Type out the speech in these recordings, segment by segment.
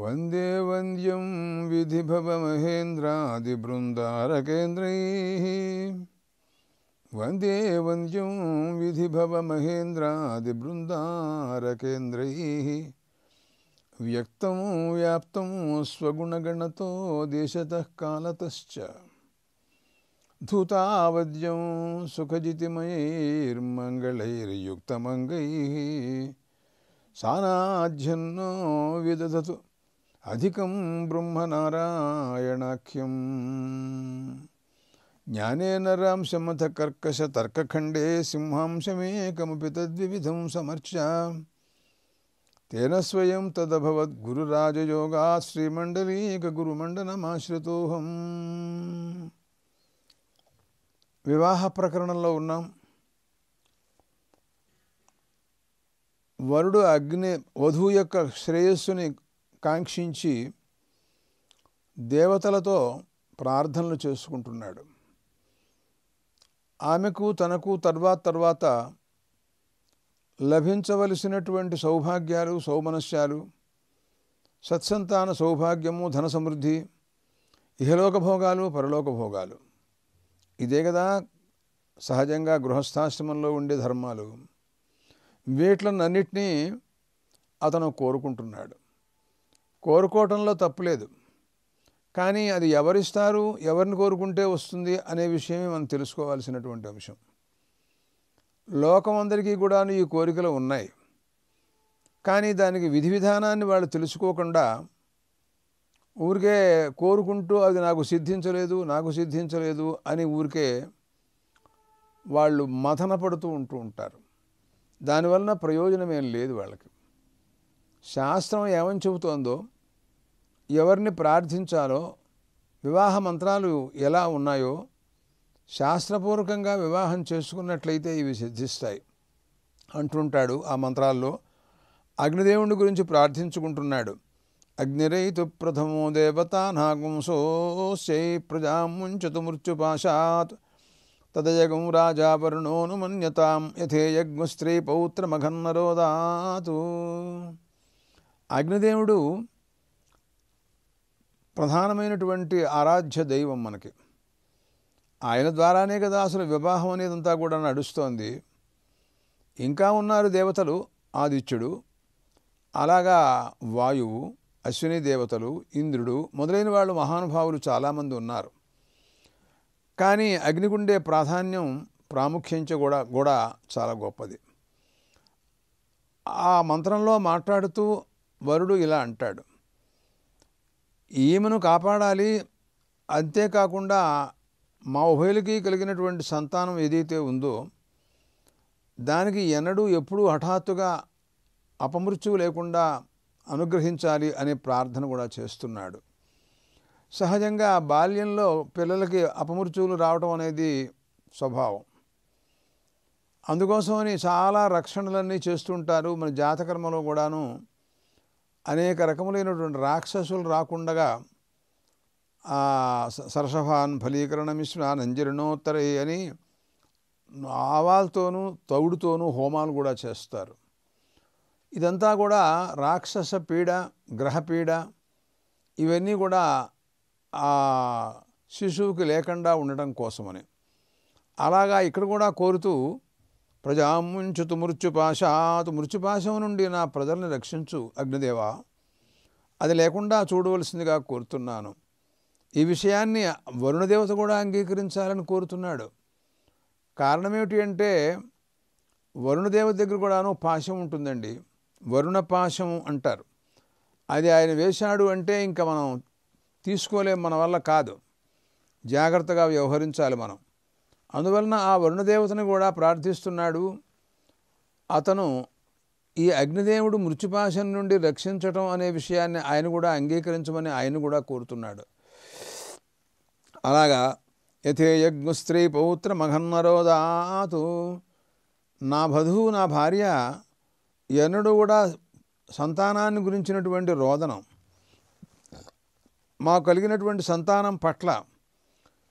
వందే వంద్యం విధిభవమహేంద్రాదిబృందారకేంద్రైః వందే వంద్యం విధిభవమహేంద్రాదిబృందారకేంద్రైః వ్యక్తం వ్యాప్తం స్వగుణగణతో దేశతః కాలతశ్చ ధూతావద్యం సుఖజితిమయైర్మంగళైర్యుక్తమంగైః సానాధ్యన్నో విదధతు అధికం బ్రహ్మనారాయణాఖ్యం జ్ఞానేన రాంశమథ కర్కశ తర్కఖండే సింహాంశమేకమపి తద్వివిధం సమర్చ్య తేన స్వయం తదభవద్ గురురాజయోగాత్ శ్రీమండలీక గురుమండనమాశ్రితోహం. వివాహ ప్రకరణంలో ఉన్నాం. వరుడు వధువు యొక్క శ్రేయస్సుని కాంక్షించి దేవతలతో ప్రార్థనలు చేసుకుంటున్నాడు. ఆమెకు తనకు తర్వాత లభించవలసినటువంటి సౌభాగ్యాలు, సౌమనస్యాలు, సత్సంతాన సౌభాగ్యము, ధన సమృద్ధి, ఇహలోక భోగాలు, పరలోక భోగాలు, ఇదే కదా సహజంగా గృహస్థాశ్రమంలో ఉండే ధర్మాలు. వీటిలన్నిటినీ అతను కోరుకుంటున్నాడు. కోరుకోవటంలో తప్పులేదు. కానీ అది ఎవరిస్తారు, ఎవరిని కోరుకుంటే వస్తుంది అనే విషయమే మనం తెలుసుకోవాల్సినటువంటి అంశం. లోకం అందరికీ కూడా ఈ కోరికలు ఉన్నాయి. కానీ దానికి విధి విధానాన్ని వాళ్ళు తెలుసుకోకుండా ఊరికే కోరుకుంటూ అది నాకు సిద్ధించలేదు అని ఊరికే వాళ్ళు మథన పడుతూ ఉంటారు. దానివలన ప్రయోజనం ఏం లేదు వాళ్ళకి. శాస్త్రం ఏమని చెబుతోందో, ఎవరిని ప్రార్థించాలో, వివాహ మంత్రాలు ఎలా ఉన్నాయో శాస్త్రపూర్వకంగా వివాహం చేసుకున్నట్లయితే ఇవి సిద్ధిస్తాయి అంటుంటాడు. ఆ మంత్రాల్లో అగ్నిదేవుని గురించి ప్రార్థించుకుంటున్నాడు. అగ్నిరైతు ప్రథమో దేవతానాగుంసోస్యై ప్రజాముంచతు మృత్యుపాశాత్ తదయగం రాజావరుణోను మన్యతాం యథేయజ్ఞ స్త్రీ పౌత్రమఘన్నరోదాతు. అగ్నిదేవుడు ప్రధానమైనటువంటి ఆరాధ్య దైవం మనకి. ఆయన ద్వారానే కదా అసలు వివాహం అనేదంతా కూడా నడుస్తోంది. ఇంకా ఉన్నారు దేవతలు, ఆదిత్యుడు, అలాగా వాయువు, అశ్విని దేవతలు, ఇంద్రుడు మొదలైన వాళ్ళు మహానుభావులు చాలామంది ఉన్నారు. కానీ అగ్నిగుండే ప్రాముఖ్యం కూడా చాలా గొప్పది. ఆ మంత్రంలో మాట్లాడుతూ వరుడు ఇలా అంటాడు, ఈమెను కాపాడాలి, అంతేకాకుండా మా ఉభయులకి కలిగినటువంటి సంతానం ఏదైతే ఉందో దానికి ఎప్పుడూ హఠాత్తుగా అపమృత్యువు లేకుండా అనుగ్రహించాలి అనే ప్రార్థన కూడా చేస్తున్నాడు. సహజంగా బాల్యంలో పిల్లలకి అపమృత్యువులు రావడం అనేది స్వభావం. అందుకోసమని చాలా రక్షణలన్నీ చేస్తుంటారు. మన జాతకర్మలో కూడాను అనేక రకములైనటువంటి రాక్షసులు రాకుండా సరసభాన్ ఫలీకరణమిశ్వాన్ అంజరిణోత్తరే అని ఆవాలతోనూ తౌడుతోనూ హోమాలు కూడా చేస్తారు. ఇదంతా కూడా రాక్షస పీడ, గ్రహపీడ ఇవన్నీ కూడా ఆ శిశువుకి లేకుండా ఉండటం కోసమని. అలాగా ఇక్కడ కూడా కోరుతూ ప్రజాముంచుతు మృత్యుపాశం నుండి నా ప్రజల్ని రక్షించు అగ్నిదేవా, అది లేకుండా చూడవలసిందిగా కోరుతున్నాను. ఈ విషయాన్ని వరుణదేవత కూడా అంగీకరించాలని కోరుతున్నాడు. కారణం ఏమిటి అంటే వరుణదేవత దగ్గర కూడాను పాశం ఉంటుందండి. వరుణ పాశం అంటారు. అది ఆయన వేశాడు అంటే ఇంకా మనం తీసుకోలేం, మన వల్ల కాదు. జాగ్రత్తగా వ్యవహరించాలి మనం. అందువలన ఆ వరుణదేవతని కూడా ప్రార్థిస్తున్నాడు. అతను ఈ అగ్నిదేవుడు మృత్యుపాశం నుండి రక్షించటం అనే విషయాన్ని ఆయన కూడా అంగీకరించమని ఆయన కూడా కోరుతున్నాడు. అలాగా యథేయజ్ఞ స్త్రీ పౌత్రమఘన్నరోదాతు, నా వధువు, నా భార్య ఎన్నడూ కూడా సంతానాన్ని గురించినటువంటి రోదనం, మాకు కలిగినటువంటి సంతానం పట్ల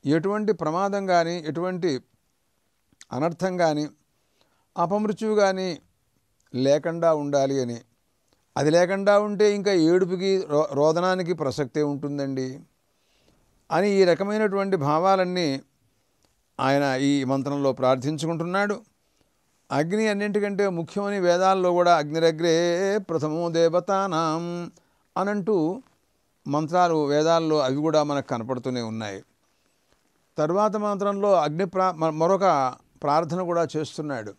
ఎటువంటి ప్రమాదం కానీ, ఎటువంటి అనర్థం కానీ, అపమృత్యువు కానీ లేకుండా ఉండాలి అని అది లేకుండా ఉంటే ఇంకా ఏడుపుకి రోదనానికి ప్రసక్తే ఉంటుందండి అని ఈ రకమైనటువంటి భావాలన్నీ ఆయన ఈ మంత్రంలో ప్రార్థించుకుంటున్నాడు. అగ్ని అన్నింటికంటే ముఖ్యమని వేదాల్లో కూడా అగ్నిరగ్రే ప్రథమో దేవతానాం అనంటూ మంత్రాలు వేదాల్లో అవి కూడా మనకు కనపడుతూనే ఉన్నాయి. తరువాత మంత్రంలో మరొక ప్రార్థన కూడా చేస్తున్నాడు.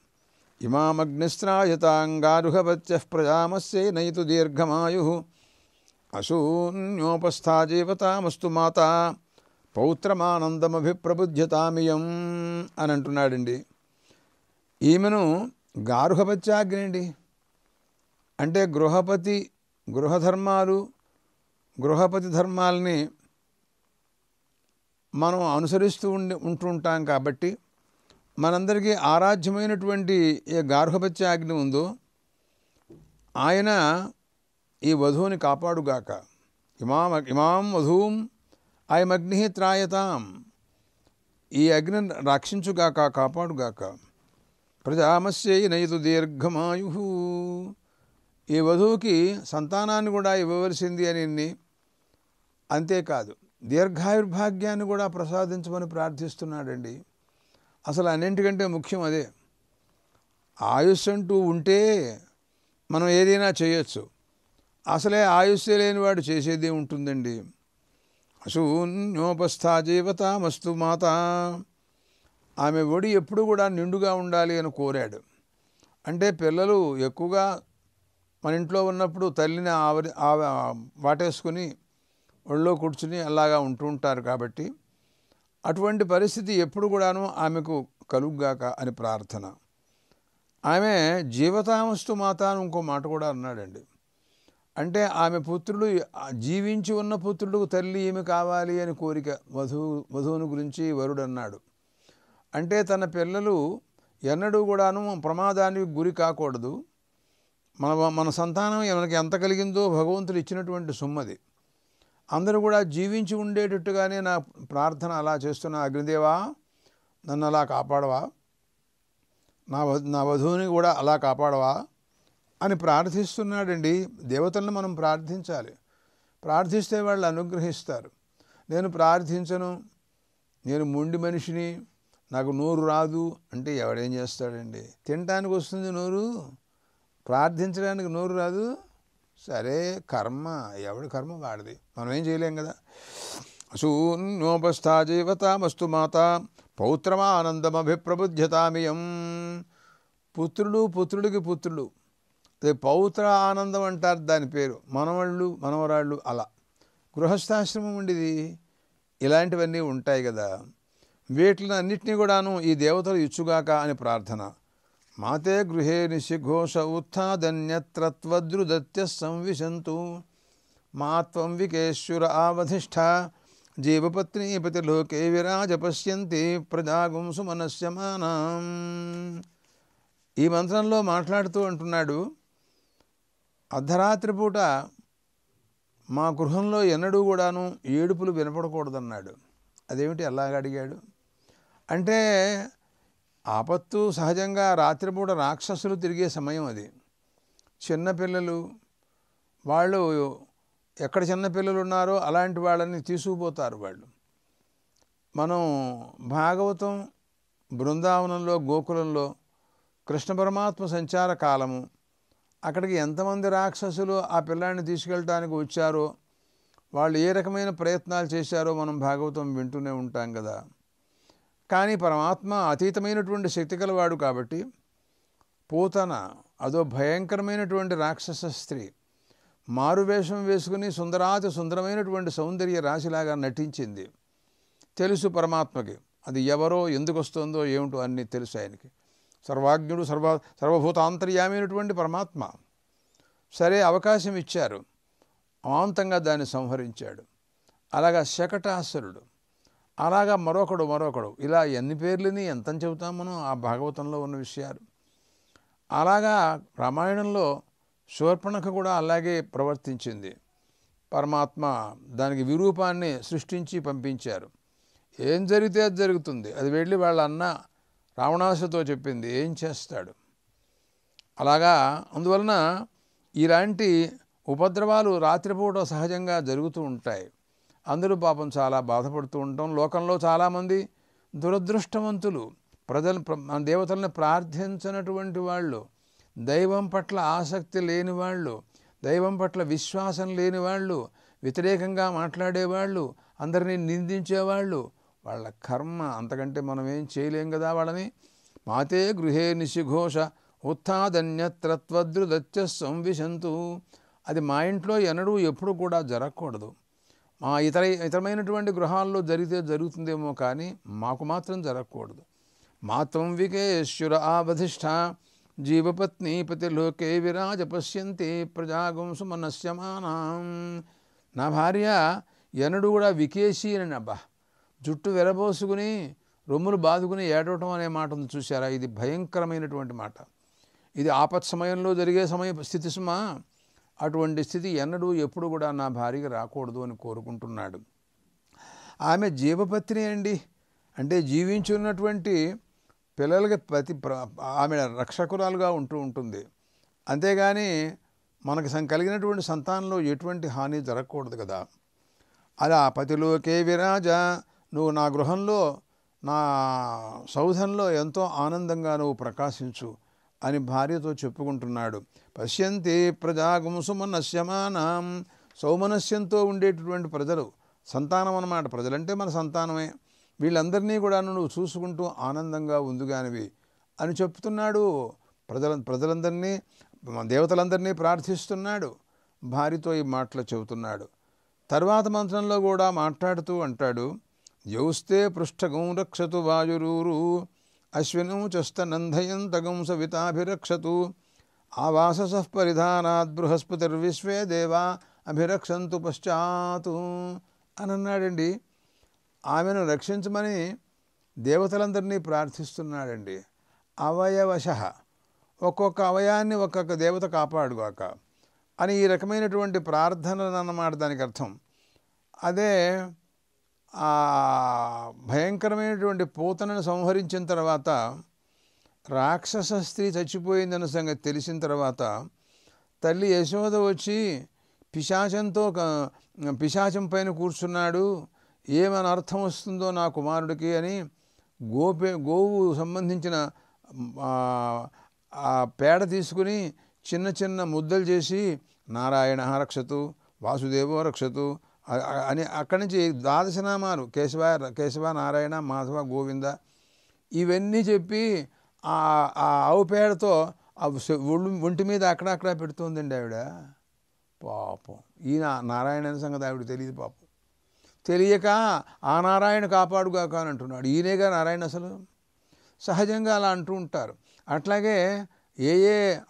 ఇమామగ్నిస్త్రాయతాంగారుహవత్యః ప్రజామస్యై నయితు దీర్ఘమాయు అశూన్యోపస్థాజీవతామస్తు మాత పౌత్రమానందమభిప్రబుధ్యతామియం అని అంటున్నాడండి. ఈమెను గారుహపత్యాగ్ని అండి. అంటే గృహపతి ధర్మాలని మనం అనుసరిస్తూ ఉంటుంటాం కాబట్టి మనందరికీ ఆరాధ్యమైనటువంటి ఏ గార్హపత్యాగ్ని ఉందో ఆయన ఈ వధువుని కాపాడుగాక. ఇమాం వధూం అయమగ్ని త్రాయతాం, ఈ అగ్నిని రక్షించుగాక, కాపాడుగాక. ప్రజామస్యై నయితు దీర్ఘమాయు, ఈ వధువుకి సంతానాన్ని కూడా ఇవ్వవలసింది అని, అంతేకాదు దీర్ఘాయుర్భాగ్యాన్ని కూడా ప్రసాదించమని ప్రార్థిస్తున్నాడండి. అసలు అన్నింటికంటే ముఖ్యం అదే. ఆయుష్ అంటూ ఉంటే మనం ఏదైనా చేయొచ్చు. అసలే ఆయుష్య లేనివాడు చేసేదే ఉంటుందండి. అశూన్యోపస్థాజీవతామస్తు మాత, ఆమె ఒడి ఎప్పుడు కూడా నిండుగా ఉండాలి అని కోరాడు. అంటే పిల్లలు ఎక్కువగా మన ఇంట్లో ఉన్నప్పుడు తల్లిని వాటేసుకుని ఒళ్ళో కూర్చుని అలాగా ఉంటూ ఉంటారు కాబట్టి అటువంటి పరిస్థితి ఎప్పుడు కూడాను ఆమెకు కలుగ్గాక అని ప్రార్థన. ఆమె జీవతామస్తు మాత అని ఇంకో మాట కూడా అన్నాడండి. అంటే ఆమె పుత్రుడు, జీవించి ఉన్న పుత్రుడికి తల్లి ఈమె కావాలి అని కోరిక వధువుని గురించి వరుడు అన్నాడు. అంటే తన పిల్లలు ఎన్నడూ కూడాను ప్రమాదానికి గురి కాకూడదు. మన సంతానం మనకి ఎంత కలిగిందో భగవంతుడు ఇచ్చినటువంటి సొమ్మది. అందరూ కూడా జీవించి ఉండేటట్టుగానే నా ప్రార్థన అలా చేస్తున్నా. అగ్నిదేవా, నన్ను అలా కాపాడవా, నా వధువుని కూడా అలా కాపాడవా అని ప్రార్థిస్తున్నాడండి. దేవతలను మనం ప్రార్థించాలి. ప్రార్థిస్తే వాళ్ళు అనుగ్రహిస్తారు. నేను ప్రార్థించను, నేను మొండి మనిషిని, నాకు నోరు రాదు అంటే ఎవడేం చేస్తాడండి? తినటానికి వస్తుంది నోరు, ప్రార్థించడానికి నోరు రాదు. సరే, కర్మ, ఎవడి కర్మ వాడిది, మనం ఏం చేయలేం కదా. అశూన్యోపస్థాజీవతామస్తు మాత పౌత్రమానందమభిప్రబుధ్యతామియం. పుత్రుడికి పుత్రుడు, అదే పౌత్ర ఆనందం అంటారు దాని పేరు. మనవళ్ళు మనవరాళ్ళు అలా గృహస్థాశ్రమం ఉండేది. ఇలాంటివన్నీ ఉంటాయి కదా. వీటిని అన్నిటినీ కూడాను ఈ దేవతలు ఇచ్చుగాక అని ప్రార్థన. మాతే గృహే నిశిఘోష ఉత్థాదన్యత్రత్వద్రుదత్య సంవిశంతు మాత్వం వికేశ్వర ఆవధిష్ఠ జీవపత్నీపతిలోకే విరాజ పశ్యంతి ప్రజాగుం సుమనస్యమానాం. ఈ మంత్రంలో మాట్లాడుతూ అంటున్నాడు, అర్ధరాత్రి పూట మా గృహంలో ఎన్నడూ కూడాను ఏడుపులు వినపడకూడదన్నాడు. అదేమిటి అలాగ అడిగాడు అంటే, ఆపత్తు సహజంగా రాత్రిపూట రాక్షసులు తిరిగే సమయం అది. చిన్నపిల్లలు, వాళ్ళు ఎక్కడ చిన్నపిల్లలు ఉన్నారో అలాంటి వాళ్ళని తీసుకుపోతారు వాళ్ళు. మనం భాగవతం బృందావనంలో గోకులంలో కృష్ణ పరమాత్మ సంచార కాలము, అక్కడికి ఎంతమంది రాక్షసులు ఆ పిల్లాన్ని తీసుకెళ్ళటానికి వచ్చారో, వాళ్ళు ఏ రకమైన ప్రయత్నాలు చేశారో మనం భాగవతం వింటూనే ఉంటాం కదా. కానీ పరమాత్మ అతీతమైనటువంటి శక్తి కలవాడు కాబట్టి పూతన అదో భయంకరమైనటువంటి రాక్షస స్త్రీ మారువేషం వేసుకుని సుందరాతి సుందరమైనటువంటి సౌందర్య రాశిలాగా నటించింది. తెలుసు పరమాత్మకి అది ఎవరో, ఎందుకు వస్తుందో ఏమిటో అన్నీ తెలుసు ఆయనకి. సర్వాజ్ఞుడు, సర్వభూతాంతర్యామైనటువంటి పరమాత్మ. సరే, అవకాశం ఇచ్చారు, అమాంతంగా దాన్ని సంహరించాడు. అలాగా శకటాసురుడు, అలాగా మరొకడు, ఇలా ఎన్ని పేర్లని ఎంత చెబుతాం మనం ఆ భాగవతంలో ఉన్న విషయాలు. అలాగా రామాయణంలో శూర్పణఖ కూడా అలాగే ప్రవర్తించింది. పరమాత్మ దానికి విరూపాన్ని సృష్టించి పంపించారు. ఏం జరిగితే అది జరుగుతుంది. అది వెళ్ళి వాళ్ళ అన్న రావణాసుతో చెప్పింది, ఏం చేస్తాడు. అలాగా అందువలన ఇలాంటి ఉపద్రవాలు రాత్రిపూట సహజంగా జరుగుతూ ఉంటాయి. అందరూ పాపం చాలా బాధపడుతూ ఉంటాం. లోకంలో చాలామంది దురదృష్టవంతులు, దేవతలను ప్రార్థించినటువంటి వాళ్ళు, దైవం పట్ల ఆసక్తి లేని వాళ్ళు, దైవం పట్ల విశ్వాసం లేని వాళ్ళు, వ్యతిరేకంగా మాట్లాడేవాళ్ళు, అందరినీ నిందించేవాళ్ళు, వాళ్ళ కర్మ. అంతకంటే మనం ఏం చేయలేం కదా వాళ్ళని. మాతే గృహే నిశిఘోష ఉత్థాదన్యత్రత్వద్రుదత్య సంవిశంతు. అది మా ఇంట్లో ఎన్నడూ ఎప్పుడు కూడా జరగకూడదు. మా ఇతరమైనటువంటి గృహాల్లో జరిగితే జరుగుతుందేమో కానీ మాకు మాత్రం జరగకూడదు. మాత్వం వికేశ్వర ఆవధిష్ఠ జీవపత్ని పతిలోకే విరాజ పశ్యంతి ప్రజాగం సుమనస్యమానాం. నా భార్య ఎన్నడూ కూడా వికేసి అని, అబ్బా జుట్టు వెరబోసుకుని రొమ్ములు బాదుకుని ఏడవటం అనే మాట ఉంది చూసారా? ఇది భయంకరమైనటువంటి మాట. ఇది ఆపత్ సమయంలో జరిగే స్థితి సుమా. అటువంటి స్థితి ఎన్నడూ ఎప్పుడు కూడా నా భార్యకి రాకూడదు అని కోరుకుంటున్నాడు. ఆమె జీవపత్ని అండి, అంటే జీవించున్నటువంటి పిల్లలకి ఆమె రక్షకురాలుగా ఉంటుంది. అంతేగాని మనకు కలిగినటువంటి సంతానంలో ఎటువంటి హాని జరగకూడదు కదా. అలా పతిలోకే విరాజ, నువ్వు నా గృహంలో, నా సౌధంలో ఎంతో ఆనందంగా నువ్వు ప్రకాశించు అని భార్యతో చెప్పుకుంటున్నాడు. పశ్యంతి ప్రజాగం సుమనస్యమానాం. సౌమనస్యంతో ఉండేటటువంటి ప్రజలు, సంతానం అన్నమాట. ప్రజలంటే మన సంతానమే. వీళ్ళందరినీ కూడా నువ్వు చూసుకుంటూ ఆనందంగా ఉందిగానివి అని చెప్తున్నాడు. ప్రజలందరినీ, దేవతలందరినీ ప్రార్థిస్తున్నాడు. భార్యతో ఈ మాటలు చెబుతున్నాడు. తర్వాత మంత్రంలో కూడా మాట్లాడుతూ అంటాడు, యౌస్తే పృష్ఠగం రక్షతు వాయురూరు అశ్వినం చస్తనందయంతగం సవితాభిరక్షతు ఆవాససః పరిధానాద్ బృహస్పతిర్విశ్వే దేవా అభిరక్షంతు పశ్చాతు అని అన్నాడండి. ఆమెను రక్షించమని దేవతలందరినీ ప్రార్థిస్తున్నాడండి. అవయవశః, ఒక్కొక్క అవయాన్ని ఒక్కొక్క దేవత కాపాడుగాక అని ఈ రకమైనటువంటి ప్రార్థనలు అన్నమాట దానికి అర్థం. అదే ఆ భయంకరమైనటువంటి పూతనను సంహరించిన తర్వాత, రాక్షస స్త్రీ చచ్చిపోయిందన్న సంగతి తెలిసిన తర్వాత తల్లి యశోద వచ్చి పిశాచం పైన కూర్చున్నాడు, ఏమని అర్థం వస్తుందో నా కుమారుడికి అని గోవు సంబంధించిన ఆ పేడ తీసుకుని చిన్న చిన్న ముద్దలు చేసి నారాయణ రక్షతు, వాసుదేవో రక్షతు అని అక్కడి నుంచి 12 నామాలు కేశవ, నారాయణ, మాధవ, గోవింద ఇవన్నీ చెప్పి ఆ ఆవు పేడతో ఒంటి మీద అక్కడక్కడ పెడుతుందండి ఆవిడ. పాపం ఈయన నారాయణ సంగతి ఆవిడ తెలియదు. పాపం తెలియక ఆ నారాయణ కాపాడుగాక అని అంటున్నాడు. ఈయనేగా నారాయణ అసలు. సహజంగా అలా అంటూ ఉంటారు. అట్లాగే ఏ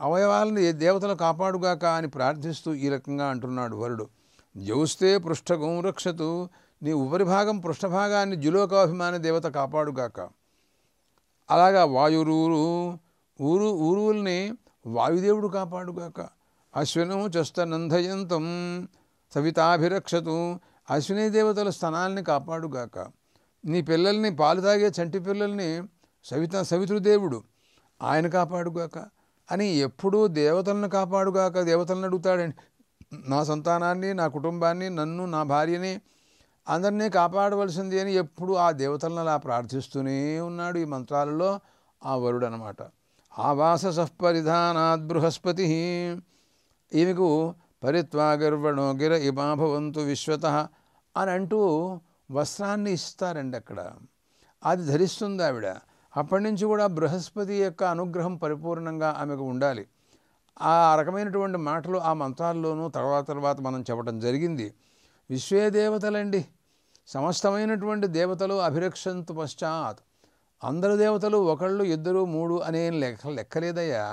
అవయవాలను దేవతలు కాపాడుగాక అని ప్రార్థిస్తూ ఈ రకంగా అంటున్నాడు వరుడు. జౌస్తే పృష్ఠగం రక్షతు, నీ ఉపరిభాగం పృష్ఠభాగాన్ని జులోకాభిమాని దేవత కాపాడుగాక. అలాగా ఊరువుల్ని వాయుదేవుడు కాపాడుగాక. అశ్వినం చస్తనందయంతం సవితాభిరక్షతు, అశ్విని దేవతల స్థనాల్ని కాపాడుగాక. నీ పిల్లల్ని, పాలు తాగే చంటి పిల్లల్ని సవితృదేవుడు ఆయన కాపాడుగాక అని ఎప్పుడూ దేవతలను కాపాడుగాక దేవతలను అడుగుతాడండి. నా సంతానాన్ని, నా కుటుంబాన్ని, నన్ను, నా భార్యని అందరినీ కాపాడవలసింది అని ఎప్పుడు ఆ దేవతలను అలా ప్రార్థిస్తూనే ఉన్నాడు ఈ మంత్రాలలో ఆ వరుడు అనమాట. ఆవాససః పరిధానాద్ బృహస్పతి, ఈమెకు పరిత్వాగర్వణో గిర ఇమా భవంతు విశ్వతః అని అంటూ వస్త్రాన్ని ఇస్తారండి అక్కడ. అది ధరిస్తుంది ఆవిడ. అప్పటి నుంచి కూడా బృహస్పతి యొక్క అనుగ్రహం పరిపూర్ణంగా ఆమెకు ఉండాలి. ఆ రకమైనటువంటి మాటలు ఆ మంత్రాల్లోనూ తర్వాత మనం చెప్పడం జరిగింది. విశ్వే దేవతలండి, సమస్తమైనటువంటి దేవతలు అభిరక్షంతు పశ్చాత్. అందరు దేవతలు ఒకళ్ళు, ఇద్దరు, 3 అనే లెక్కలేదయ్యా.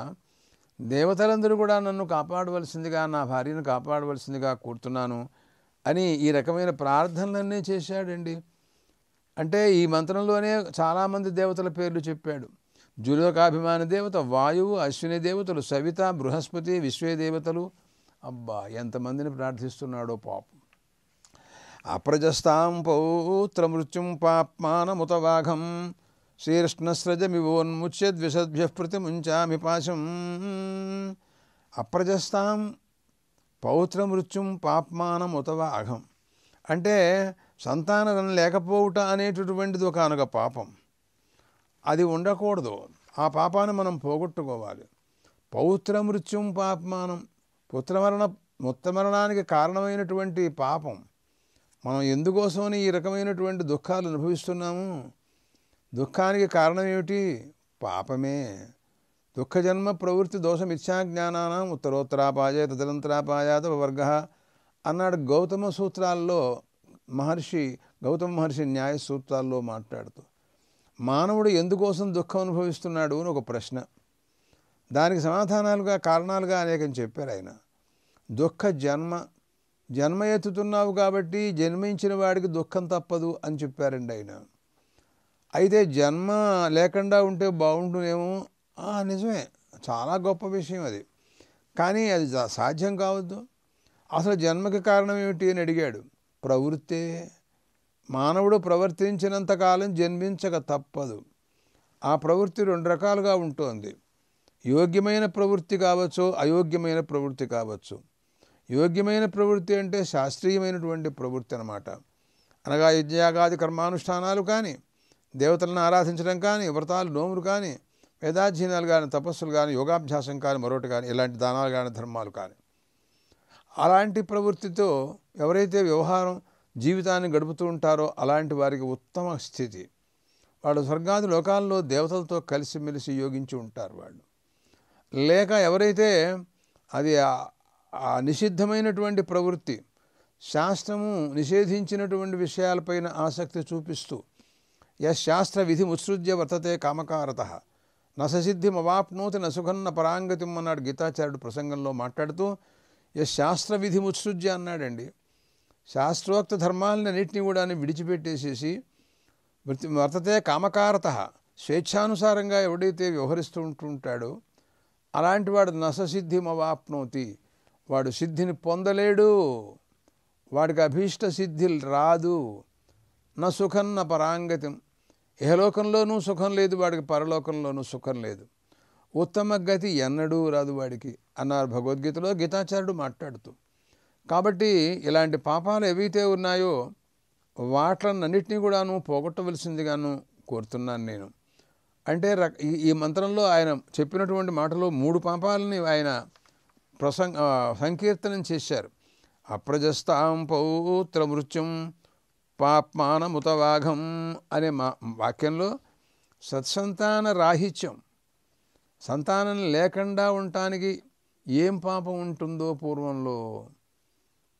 దేవతలందరూ కూడా నన్ను కాపాడవలసిందిగా, నా భార్యను కాపాడవలసిందిగా కోరుతున్నాను అని ఈ రకమైన ప్రార్థనలన్నీ చేశాడండి. అంటే ఈ మంత్రంలోనే చాలామంది దేవతల పేర్లు చెప్పాడు. జులోకాభిమాని దేవత వాయువు, అశ్విని దేవతలు సవిత, బృహస్పతి, విశ్వే దేవతలు. అబ్బా ఎంతమందిని ప్రార్థిస్తున్నాడో పాపం. అప్రజస్తాం పౌత్ర మృత్యుం పాప్మానముతవాఘం శ్రీకృష్ణస్రజమివోన్ముచ్య ద్విషద్భ్యః ప్రతిముంచామి పాశం. అప్రజస్తాం పౌత్రమృత్యుం పాప్మానం ఉతవా అఘం అంటే సంతానం లేకపోవుట అనేటటువంటిది ఒకనొక పాపం. అది ఉండకూడదు. ఆ పాపాన్ని మనం పోగొట్టుకోవాలి. పౌత్రమృత్యుం పాప్మానం, పుత్రమరణానికి కారణమైనటువంటి పాపం. మనం ఎందుకోసమని ఈ రకమైనటువంటి దుఃఖాలు అనుభవిస్తున్నాము? దుఃఖానికి కారణం ఏమిటి? పాపమే. దుఃఖజన్మ ప్రవృత్తి దోష మిథ్యాజ్ఞానానాం ఉత్తరోత్తరాపాయ తదనంతరాపాయాత వర్గ అన్నాడు గౌతమ సూత్రాల్లో గౌతమ మహర్షి న్యాయ సూత్రాల్లో మాట్లాడుతూ. మానవుడు ఎందుకోసం దుఃఖం అనుభవిస్తున్నాడు అని ఒక ప్రశ్న. దానికి సమాధానాలుగా కారణాలుగా అనేకం చెప్పారు ఆయన. దుఃఖ జన్మ ఎత్తుతున్నావు కాబట్టి జన్మించిన వాడికి దుఃఖం తప్పదు అని చెప్పారండి ఆయన. అయితే జన్మ లేకుండా ఉంటే బాగుండునేమో, నిజమే, చాలా గొప్ప విషయం అది. కానీ అది సాధ్యం కావద్దు. అసలు జన్మకి కారణం ఏమిటి అని అడిగాడు. ప్రవృత్తే. మానవుడు ప్రవర్తించినంతకాలం జన్మించక తప్పదు. ఆ ప్రవృత్తి రెండు రకాలుగా ఉంటుంది. యోగ్యమైన ప్రవృత్తి కావచ్చు, అయోగ్యమైన ప్రవృత్తి కావచ్చు. యోగ్యమైన ప్రవృత్తి అంటే శాస్త్రీయమైనటువంటి ప్రవృత్తి అన్నమాట. అనగా యజ్ఞయాగాది కర్మానుష్ఠానాలు కానీ, దేవతలను ఆరాధించడం కానీ, వ్రతాలు నోములు కానీ, వేదాధ్యయనాలు కానీ, తపస్సులు కానీ, యోగాభ్యాసం కానీ, మరొకటి కానీ, ఇలాంటి దానాలు కానీ, ధర్మాలు కానీ, అలాంటి ప్రవృత్తితో ఎవరైతే జీవితాన్ని గడుపుతూ ఉంటారో అలాంటి వారికి ఉత్తమ స్థితి. వాళ్ళు స్వర్గాది లోకాల్లో దేవతలతో కలిసిమెలిసి యోగించి ఉంటారు వాళ్ళు. లేక ఎవరైతే అది నిషిద్ధమైనటువంటి ప్రవృత్తి, శాస్త్రము నిషేధించినటువంటి విషయాలపైన ఆసక్తి చూపిస్తూ శాస్త్ర విధి ముత్సృజ్య వర్తతే కామకారత నససిద్ధిమవాప్నోతి నసుఖన్న పరాంగతిం అన్నాడు గీతాచార్యుడు ప్రసంగంలో మాట్లాడుతూ. శాస్త్ర విధి ముత్సృజ్య అన్నాడండి. శాస్త్రోక్త ధర్మాలన్నింటినీ కూడా విడిచిపెట్టేసేసి వర్తతే కామకారత స్వేచ్ఛానుసారంగా ఎవడైతే వ్యవహరిస్తూ ఉంటుంటాడో అలాంటి వాడు నససిద్ధిమవాప్నోతి, వాడు సిద్ధిని పొందలేడు, వాడికి అభీష్ట సిద్ధి రాదు. నా సుఖం నా పరాంగతిం, ఇహలోకంలోనూ సుఖం లేదు వాడికి, పరలోకంలోనూ సుఖం లేదు. ఉత్తమ గతి ఎన్నడూ రాదు వాడికి అన్నారు భగవద్గీతలో గీతాచార్యుడు మాట్లాడుతూ. కాబట్టి ఇలాంటి పాపాలు ఏవైతే ఉన్నాయో వాటిలన్నింటినీ కూడాను పోగొట్టవలసిందిగాను కోరుతున్నాను నేను. అంటే ఈ మంత్రంలో ఆయన చెప్పినటువంటి మాటలో 3 పాపాలని ఆయన సంకీర్తనం చేశారు. అప్రజస్తాం పౌత్రమృత్యుం పాప్మానముతవాఘం అనే వాక్యంలో సత్సంతాన రాహిత్యం, సంతానం లేకుండా ఉండటానికి ఏం పాపం ఉంటుందో పూర్వంలో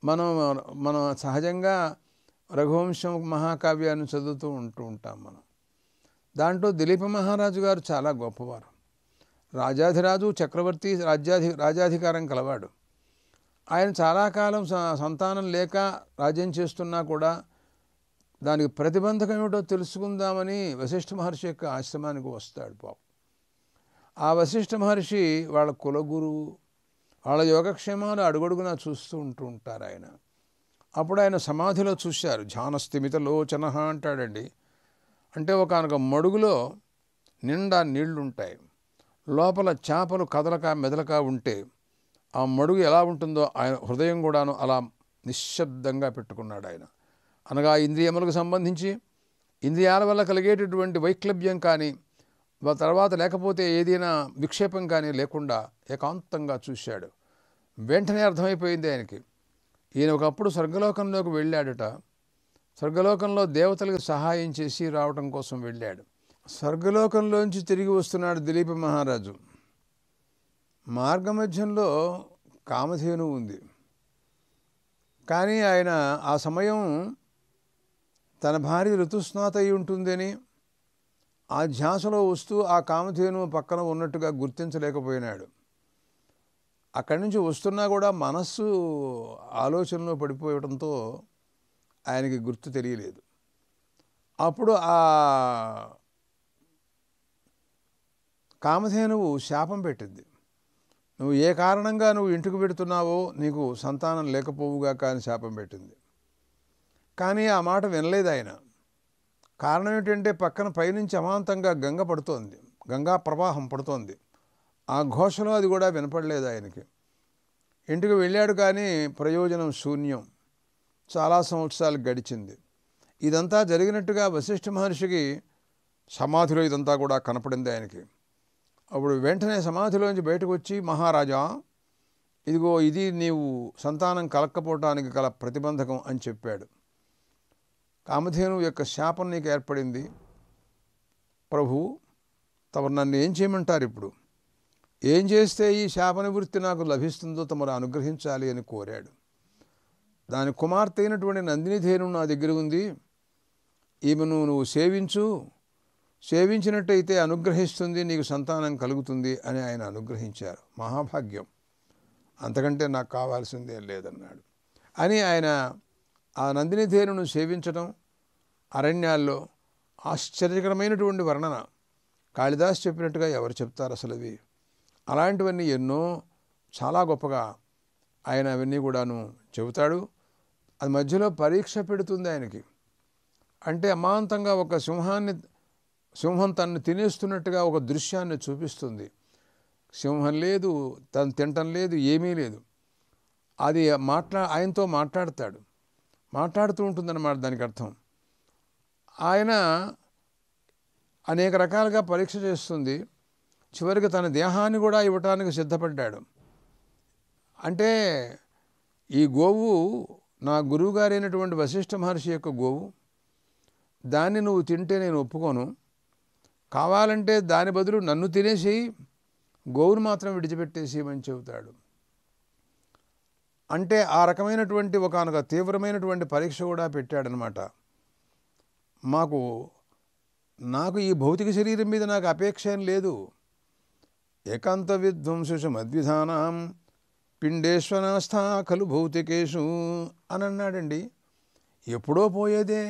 మనం సహజంగా రఘువంశం మహాకావ్యాన్ని చదువుతూ ఉంటాం మనం. దాంట్లో దిలీప మహారాజు గారు చాలా గొప్పవారు. రాజాధిరాజు చక్రవర్తి రాజ్యాధికారం కలవాడు. ఆయన చాలా కాలం సంతానం లేక రాజ్యం చేస్తున్నా కూడా దానికి ప్రతిబంధకం ఏమిటో తెలుసుకుందామని వశిష్ఠ మహర్షి యొక్క ఆశ్రమానికి వస్తాడు పాపం. ఆ వశిష్ఠ మహర్షి వాళ్ళ కులగురువు, వాళ్ళ యోగక్షేమాలు అడుగడుగునా చూస్తూ ఉంటారు ఆయన. అప్పుడు ఆయన సమాధిలో చూశారు. ధ్యానస్థిమిత లోచన అంటాడండి. అంటే ఒకనొక మడుగులో నిండా నీళ్లుంటాయి, లోపల చేపలు కదలక మెదలక ఉంటే ఆ మడుగు ఎలా ఉంటుందో ఆయన హృదయం కూడాను అలా నిశ్శబ్దంగా పెట్టుకున్నాడు ఆయన. అనగా ఇంద్రియములకు సంబంధించి ఇంద్రియాల వల్ల కలిగేటటువంటి వైక్లభ్యం కానీ తర్వాత లేకపోతే ఏదైనా విక్షేపం కానీ లేకుండా ఏకాంతంగా చూశాడు. వెంటనే అర్థమైపోయింది ఆయనకి, ఈయన ఒకప్పుడు స్వర్గలోకంలోకి వెళ్ళాడట. స్వర్గలోకంలో దేవతలకు సహాయం చేసి రావటం కోసం వెళ్ళాడు. స్వర్గలోకంలోంచి తిరిగి వస్తున్నాడు దిలీప మహారాజు. మార్గమధ్యంలో కామధేను ఉంది. కానీ ఆయన ఆ సమయం తన భార్య ఋతుస్నాత అయి ఉంటుందని ఆ ధ్యాసలో వస్తూ ఆ కామధేను పక్కన ఉన్నట్టుగా గుర్తించలేకపోయినాడు. అక్కడి నుంచి వస్తున్నా కూడా మనస్సు ఆలోచనలో పడిపోవడంతో ఆయనకి గుర్తు తెలియలేదు. అప్పుడు ఆ కామధేనువు శాపం పెట్టింది. నువ్వు ఏ కారణంగా నువ్వు ఇంటికి పెడుతున్నావో నీకు సంతానం లేకపోవుగా కానీ శాపం పెట్టింది. కానీ ఆ మాట వినలేదు ఆయన. కారణం ఏంటంటే పక్కన పైనుంచి అమాంతంగా గంగ పడుతోంది, గంగా ప్రవాహం పడుతోంది. ఆ ఘోషలో అది కూడా వినపడలేదు ఆయనకి. ఇంటికి వెళ్ళాడు, కానీ ప్రయోజనం శూన్యం. చాలా సంవత్సరాలు గడిచింది. ఇదంతా జరిగినట్టుగా వశిష్ఠ మహర్షికి సమాధిలో ఇదంతా కూడా కనపడింది ఆయనకి. అప్పుడు వెంటనే సమాధిలోంచి బయటకు వచ్చి, మహారాజా, ఇదిగో ఇది నీవు సంతానం కలక్కపోవటానికి గల ప్రతిబంధకం అని చెప్పాడు. కామధేను యొక్క శాపం నీకు ఏర్పడింది. ప్రభు, తమరు నన్ను ఏం చేయమంటారు? ఇప్పుడు ఏం చేస్తే ఈ శాప నివృత్తి నాకు లభిస్తుందో తమరు అనుగ్రహించాలి అని కోరాడు. దాని కుమార్తె అయినటువంటి నందినిధేను నా దగ్గర ఉంది, ఈమెను నువ్వు సేవించు, సేవించినట్టయితే అనుగ్రహిస్తుంది, నీకు సంతానం కలుగుతుంది అని ఆయన అనుగ్రహించారు. మహాభాగ్యం, అంతకంటే నాకు కావాల్సిందేం లేదన్నాడు. అని ఆయన ఆ నందినిధేనును సేవించడం, అరణ్యాల్లో ఆశ్చర్యకరమైనటువంటి వర్ణన కాళిదాసు చెప్పినట్టుగా ఎవరు చెప్తారు అసలు అవి? అలాంటివన్నీ ఎన్నో చాలా గొప్పగా ఆయన అవన్నీ కూడాను చెబుతాడు. అది మధ్యలో పరీక్ష పెడుతుంది ఆయనకి. అంటే అమాంతంగా ఒక సింహం తనను తినేస్తున్నట్టుగా ఒక దృశ్యాన్ని చూపిస్తుంది. సింహం లేదు, తను తినటం లేదు, ఏమీ లేదు. అది ఆయనతో మాట్లాడుతూ ఉంటుందన్నమాట దానికి అర్థం. ఆయన అనేక రకాలుగా పరీక్ష చేస్తుంది. చివరికి తన దేహాన్ని కూడా ఇవ్వటానికి సిద్ధపడ్డాడు. అంటే ఈ గోవు నా గురువుగారైనటువంటి వశిష్ఠ మహర్షి యొక్క గోవు, దాన్ని నువ్వు తింటే నేను ఒప్పుకోను, కావాలంటే దాని బదులు నన్ను తినేసి గోవును మాత్రం విడిచిపెట్టేసేయమని చెబుతాడు. అంటే ఆ రకమైనటువంటి ఒకనొక తీవ్రమైనటువంటి పరీక్ష కూడా పెట్టాడనమాట. నాకు ఈ భౌతిక శరీరం మీద నాకు అపేక్ష ఏం లేదు. ఏకాంత విధ్వంసు మద్విధానం పిండేశ్వనాస్థా ఖలు భౌతికేషు అని అన్నాడండి. ఎప్పుడో పోయేదే,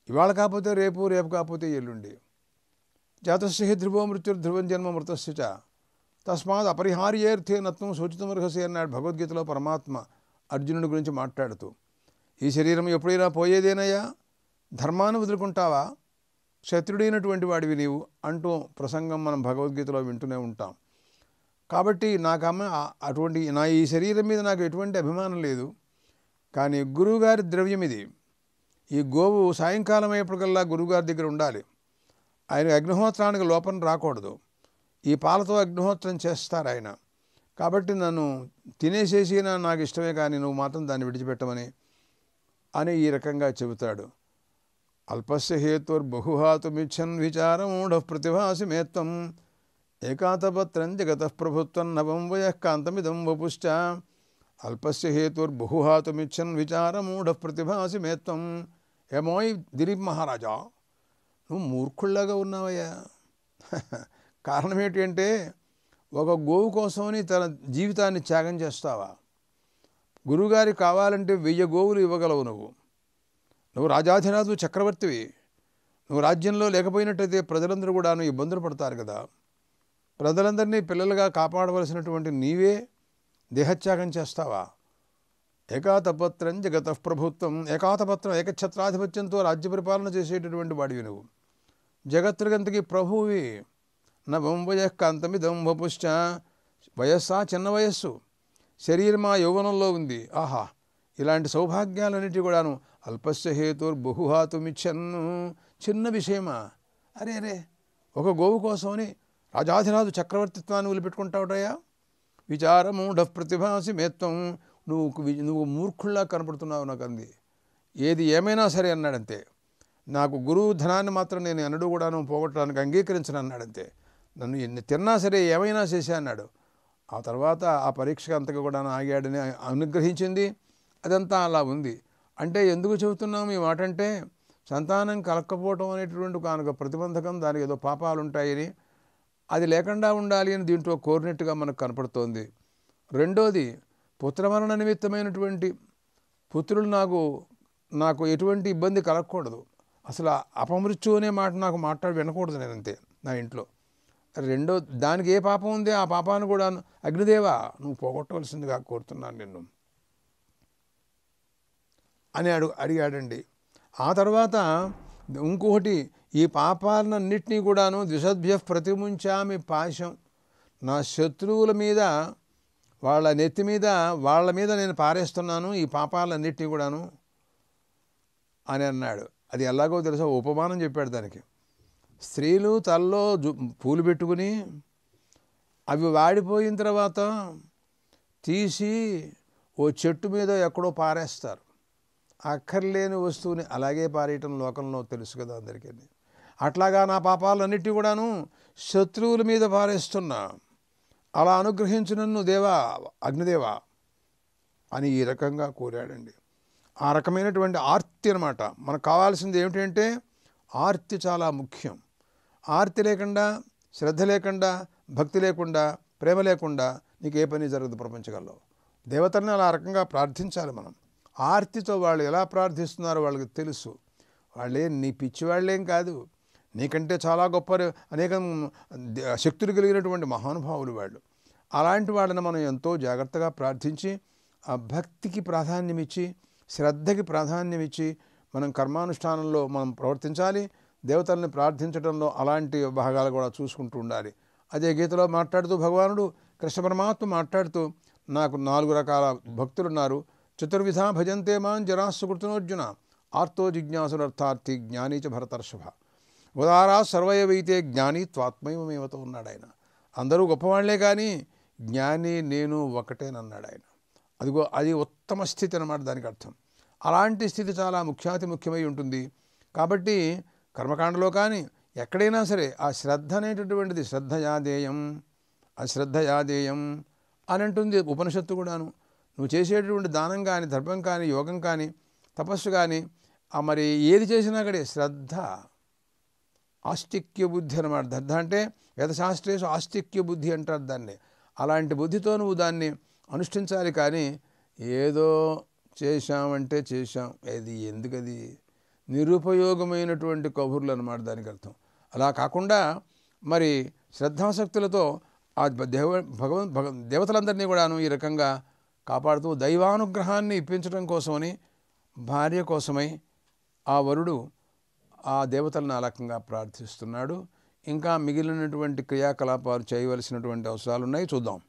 ఇవాళ కాకపోతే రేపు, రేపు కాకపోతే ఎల్లుండి. జాతస్య హి ధ్రువో మృత్యుర్ధ్రువం జన్మ మృతస్య చ తస్మాత్ అపరిహార్యేర్థే నత్వం శోచితమర్హసి అన్నాడు భగవద్గీతలో పరమాత్మ అర్జునుడి గురించి మాట్లాడుతూ. ఈ శరీరం ఎప్పుడైనా పోయేదేనయ్యా, ధర్మాన్ని వదులుకుంటావా, క్షత్రుడైనటువంటి వాడివి నీవు అంటూ ప్రసంగం మనం భగవద్గీతలో వింటూనే ఉంటాం. కాబట్టి నా ఈ శరీరం మీద నాకు ఎటువంటి అభిమానం లేదు. కానీ గురువుగారి ద్రవ్యం ఇది. ఈ గోవు సాయంకాలం అయ్యేప్పటికల్లా గురువుగారి దగ్గర ఉండాలి. ఆయన అగ్నిహోత్రానికి లోపం రాకూడదు. ఈ పాలతో అగ్నిహోత్రం చేస్తారు ఆయన. కాబట్టి నన్ను తినేసేసినా నాకు ఇష్టమే, కానీ నువ్వు మాత్రం దాన్ని విడిచిపెట్టమని అని ఈ రకంగా చెబుతాడు. అల్పస్య హేతుర్బహుహాతుమిచ్చన్ విచారమూఢ ప్రతిభాసి మేత్వం ఏకాతపత్రం జగతః ప్రభుత్వం నవం వయః కాంతమిదం వపుశ్చ. అల్పస్య హేతుర్బహుహాతుమిచ్చన్ విచారమూఢ ప్రతిభాసి మేత్వం. ఏమోయ్ దిలీప్ మహారాజా, నువ్వు మూర్ఖుల్లాగా ఉన్నావయ్యా. కారణం ఏంటంటే ఒక గోవు కోసమని తన జీవితాన్ని త్యాగం చేస్తావా? గురువుగారికి కావాలంటే 1000 గోవులు ఇవ్వగలవు. నువ్వు రాజాధిరాజు చక్రవర్తివి. నువ్వు రాజ్యంలో లేకపోయినట్టయితే ప్రజలందరూ కూడా ఇబ్బందులు పడతారు కదా. ప్రజలందరినీ పిల్లలుగా కాపాడవలసినటువంటి నీవే దేహత్యాగం చేస్తావా? ఏకాతపత్రం జగతః ప్రభుత్వం. ఏకాతపత్రం, ఏకఛత్రాధిపత్యంతో రాజ్య పరిపాలన చేసేటటువంటి వాడివి నువ్వు. జగత్తుకంతకి ప్రభువి. నవం వయః కాంతమిదం వపుశ్చ. వయస్సా చిన్న వయస్సు, శరీరమా యౌవనంలో ఉంది. ఆహా, ఇలాంటి సౌభాగ్యాలన్నిటి కూడాను అల్పస్య హేతుర్బహుహాతుమిచ్చన్ను. చిన్న విషయమా? అరే, ఒక గోవు కోసమని రాజాధిరాజు చక్రవర్తిత్వాన్ని వదిలిపెట్టుకుంటావుటయ్యా? విచారమూఢ ప్రతిభాసి మేత్వం. నువ్వు మూర్ఖుల్లా కనపడుతున్నావు నాకు అంది. ఏది ఏమైనా సరే అన్నాడంతే. నాకు గురువు ధనాన్ని మాత్రం నేను ఎన్నడూ కూడాను పోగొట్టడానికి అంగీకరించను అన్నాడంతే. నన్ను ఎన్ని తిన్నా సరే ఏమైనా చేశా అన్నాడు. ఆ తర్వాత ఆ పరీక్షకు అంతగా కూడా ఆగాడని అనుగ్రహించింది. అదంతా అలా ఉంది. అంటే ఎందుకు చెబుతున్నాం ఈ మాట అంటే, సంతానం కలక్కపోవటం అనేటువంటి ఒక ప్రతిబంధకం, దానికి ఏదో పాపాలు ఉంటాయని, అది లేకుండా ఉండాలి అని దీంట్లో కోరినట్టుగా మనకు కనపడుతోంది. రెండోది, పుత్రమరణ నిమిత్తమైనటువంటి పుత్రులు నాకు ఎటువంటి ఇబ్బంది కలగకూడదు. అసలు అపమృత్యు అనే మాట నాకు వినకూడదు నేనంతే నా ఇంట్లో. రెండో, దానికి ఏ పాపం ఉంది, ఆ పాపాన్ని కూడా అగ్నిదేవా నువ్వు పోగొట్టవలసిందిగా కోరుతున్నాను నిన్ను అని అడిగాడండి. ఆ తర్వాత ఇంకొకటి, ఈ పాపాలన్నింటినీ కూడాను ద్విషద్భ్య ప్రతిముంచామి పాశం. నా శత్రువుల మీద వాళ్ళ నెత్తి మీద వాళ్ళ మీద నేను పారేస్తున్నాను ఈ పాపాలన్నిటినీ కూడాను అని అన్నాడు. అది ఎలాగో తెలుసా, ఉపమానం చెప్పాడు దానికి. స్త్రీలు తలలో పూలు పెట్టుకుని అవి వాడిపోయిన తర్వాత తీసి ఓ చెట్టు మీద ఎక్కడో పారేస్తారు. అక్కర్లేని వస్తువుని అలాగే పారేయటం లోకంలో తెలుసు కదా అందరికీ. అట్లాగా నా పాపాలన్నిటి కూడాను శత్రువుల మీద పారేస్తున్నా, అలా అనుగ్రహించు నన్ను దేవా, అగ్నిదేవా అని ఈ రకంగా కోరాడండి. ఆ రకమైనటువంటి ఆర్తి అన్నమాట. మనకు కావాల్సింది ఏమిటంటే ఆర్తి చాలా ముఖ్యం. ఆర్తి లేకుండా, శ్రద్ధ లేకుండా, భక్తి లేకుండా, ప్రేమ లేకుండా నీకు ఏ పని జరగదు ప్రపంచంలో. దేవతల్ని అలా రకంగా ప్రార్థించాలి మనం. ఆర్తితో వాళ్ళు ఎలా ప్రార్థిస్తున్నారో వాళ్ళకి తెలుసు. వాళ్ళేం నీ పిచ్చివాళ్ళేం కాదు, నీకంటే చాలా గొప్ప అనేక శక్తులు కలిగినటువంటి మహానుభావులు వాళ్ళు. అలాంటి వాళ్ళని మనం ఎంతో జాగ్రత్తగా ప్రార్థించి ఆ భక్తికి ప్రాధాన్యం ఇచ్చి, శ్రద్ధకి ప్రాధాన్యం ఇచ్చి మనం కర్మానుష్ఠానంలో మనం ప్రవర్తించాలి. దేవతల్ని ప్రార్థించడంలో అలాంటి భాగాలు కూడా చూసుకుంటూ ఉండాలి. అదే గీతలో మాట్లాడుతూ భగవానుడు కృష్ణ పరమాత్మ మాట్లాడుతూ, నాకు 4 రకాల భక్తులున్నారు. చతుర్విధ భజంతే మాం జరాసుకృతనోర్జున ఆర్తో జిజ్ఞాసురర్థార్థి జ్ఞానీచ భరతర్షభ ఉదారా సర్వయవైతే జ్ఞాని త్వాత్మయమేవతో ఉన్నాడు ఆయన. అందరూ గొప్పవాళ్లే కానీ జ్ఞాని నేను ఒకటేనన్నాడు ఆయన. అదిగో అది ఉత్తమ స్థితి అన్నమాట దానికి అర్థం. అలాంటి స్థితి చాలా ముఖ్యమై ఉంటుంది. కాబట్టి కర్మకాండలో కానీ ఎక్కడైనా సరే ఆ శ్రద్ధ అనేటటువంటిది శ్రద్ధయాదేయం అశ్రద్ధయాదేయం అని అంటుంది ఉపనిషత్తు కూడాను. నువ్వు చేసేటటువంటి దానం కానీ, ధర్మం కానీ, యోగం కానీ, తపస్సు కానీ, మరి ఏది చేసినా అక్కడే శ్రద్ధ, ఆస్తిక్య బుద్ధి అన్నమాట. శ్రద్ధ అంటే వేదశాస్త్రేషు ఆస్తిక్య బుద్ధి అంటారు దాన్ని. అలాంటి బుద్ధితో నువ్వు దాన్ని అనుష్ఠించాలి. కానీ ఏదో చేశామంటే చేశాం, అది ఎందుకది నిరుపయోగమైనటువంటి కబుర్లు అన్నమాట దానికి అర్థం. అలా కాకుండా మరి శ్రద్ధాశక్తులతో ఆ దేవతలందరినీ కూడాను ఈ రకంగా కాపాడుతూ దైవానుగ్రహాన్ని ఇప్పించడం కోసమని భార్య కోసమై ఆ వరుడు ఆ దేవతలను ఆ రకంగా ప్రార్థిస్తున్నాడు. ఇంకా మిగిలినటువంటి క్రియాకలాపాలు చేయవలసినటువంటి అవసరాలు ఉన్నాయి, చూద్దాం.